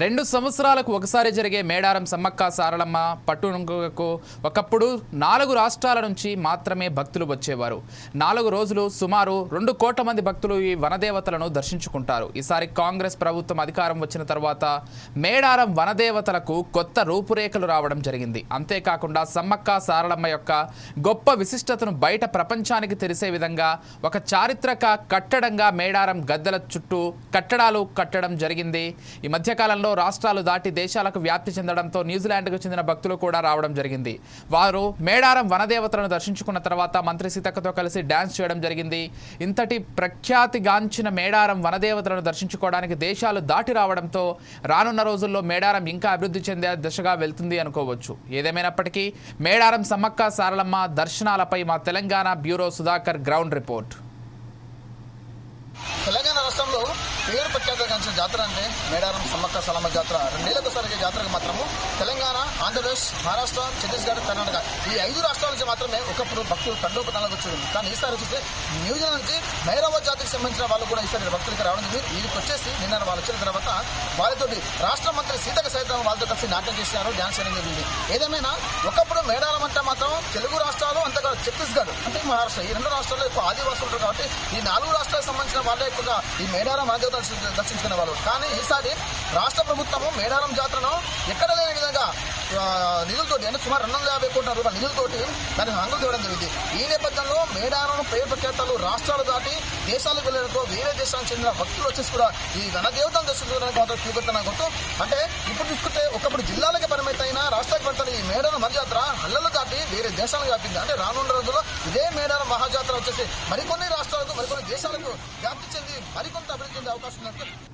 2 సంవత్సరాలకు ఒకసారి జరిగే మేడారం సమ్మక్క సారలమ్మ పట్టునకు ఒకప్పుడు 4 రాష్ట్రాల నుంచి మాత్రమే భక్తులు వచ్చేవారు. 4 రోజులు సుమారు 2 కోట్ల మంది భక్తులు ఈ వనదేవతలను దర్శించుకుంటారు. ఈసారి కాంగ్రెస్ ప్రభుత్వం అధికారం వచ్చిన తర్వాత మేడారం వనదేవతలకు కొత్త రూపురేఖలు రావడం జరిగింది. అంతేకాకుండా సమ్మక్క సారలమ్మ యొక్క గొప్ప విశిష్టతను బయట ప్రపంచానికి తెలిసే విధంగా ఒక చారిత్రక కట్టడంగా మేడారం గద్దెల చుట్టూ కట్టడాలు కట్టడం జరిగింది. ఈ మధ్యకాలంలో రాష్ట్రాలు దాటి దేశాలకు వ్యాప్తి చెందడంతో న్యూజిలాండ్కు చెందిన భక్తులు కూడా రావడం జరిగింది. వారు మేడారం వనదేవతలను దర్శించుకున్న తర్వాత మంత్రి సీతక్కతో కలిసి డ్యాన్స్ చేయడం జరిగింది. ఇంతటి ప్రఖ్యాతిగాంచిన మేడారం వనదేవతలను దర్శించుకోవడానికి దేశాలు దాటి రావడంతో రానున్న రోజుల్లో మేడారం ఇంకా అభివృద్ధి చెందే దిశగా వెళ్తుంది అనుకోవచ్చు. ఏదేమైనప్పటికీ మేడారం సమ్మక్క సారలమ్మ దర్శనాలపై మా Telangana bureau Sudhakar ground report. Telangana రాష్ట్రంలో పేరు ప్రఖ్యాతిగాంచిన జాతర అంటే మేడారం సమ్మక్క సారలమ్మ జాతర. 2 ఏళ్లకు జరిగే జాతరకు మాత్రము తెలంగాణ, ఆంధ్రప్రదేశ్, మహారాష్ట్ర, ఛత్తీస్గఢ్, కర్ణాటక ఈ 5 రాష్ట్రాల నుంచి మాత్రమే ఒకప్పుడు భక్తులు తండోపతంగా వచ్చింది. కానీ ఈసారి చూస్తే న్యూజిలాండ్ నుంచి మైరాబాద్ జాతికి సంబంధించిన వాళ్ళు కూడా ఈసారి భక్తులకి రావడం జరిగింది. వీరికి వచ్చేసి నిన్న వాళ్ళు వచ్చిన తర్వాత వాళ్ళతోటి రాష్ట్ర మంత్రి సీతక్క సైతం వాళ్ళతో కలిసి నాట్యం చేశారు, డ్యాన్స్ చేయడం జరిగింది. ఏదేమైనా ఒకప్పుడు మేడారం అంటే మాత్రం తెలుగు రాష్ట్రాలు అంతగా ఛత్తీస్గఢ్ అంటే మహారాష్ట్ర ఈ 2 రాష్ట్రాల్లో ఎక్కువ ఆదివాసులు ఉంటారు. కాబట్టి ఈ 4 రాష్ట్రాలకు సంబంధించిన వాళ్ళే ఎక్కువగా ఈ మేడారం వనదేవతను దర్శించుకునే వాళ్ళు. కానీ ఈసారి రాష్ట్ర ప్రభుత్వము మేడారం జాతరను ఎక్కడ లేని విధంగా నిధులతోటి అంటే సుమారు 250 కోట్ల రూపాయల నిధులతోటి దాన్ని హంగులు తేవడం జరిగింది. ఈ నేపథ్యంలో మేడారం పేరు ప్రఖ్యాతలు రాష్ట్రాలు దాటి దేశాలకు వెళ్ళడంతో వేరే దేశానికి చెందిన భక్తులు వచ్చేసి కూడా ఈ వనదేవతను దర్శించుకోవడానికి మాత్రం చూపెడుతున్నా. అంటే ఇప్పుడు చూసుకుంటే ఒకప్పుడు జిల్లాలకి పరిమితమైన రాష్ట్రానికి పడతాను ఈ మేడారం మహాజాతర హల్లలు దాటి వేరే దేశాలకు వ్యాపింది. అంటే రానున్న రోజుల్లో ఇదే మేడారం మహాజాతర వచ్చేసి మరికొన్ని రాష్ట్రాలకు మరికొన్ని దేశాలకు వ్యాప్తి చెంది మరికొంత అభివృద్ధి చెందే అవకాశం ఉంది.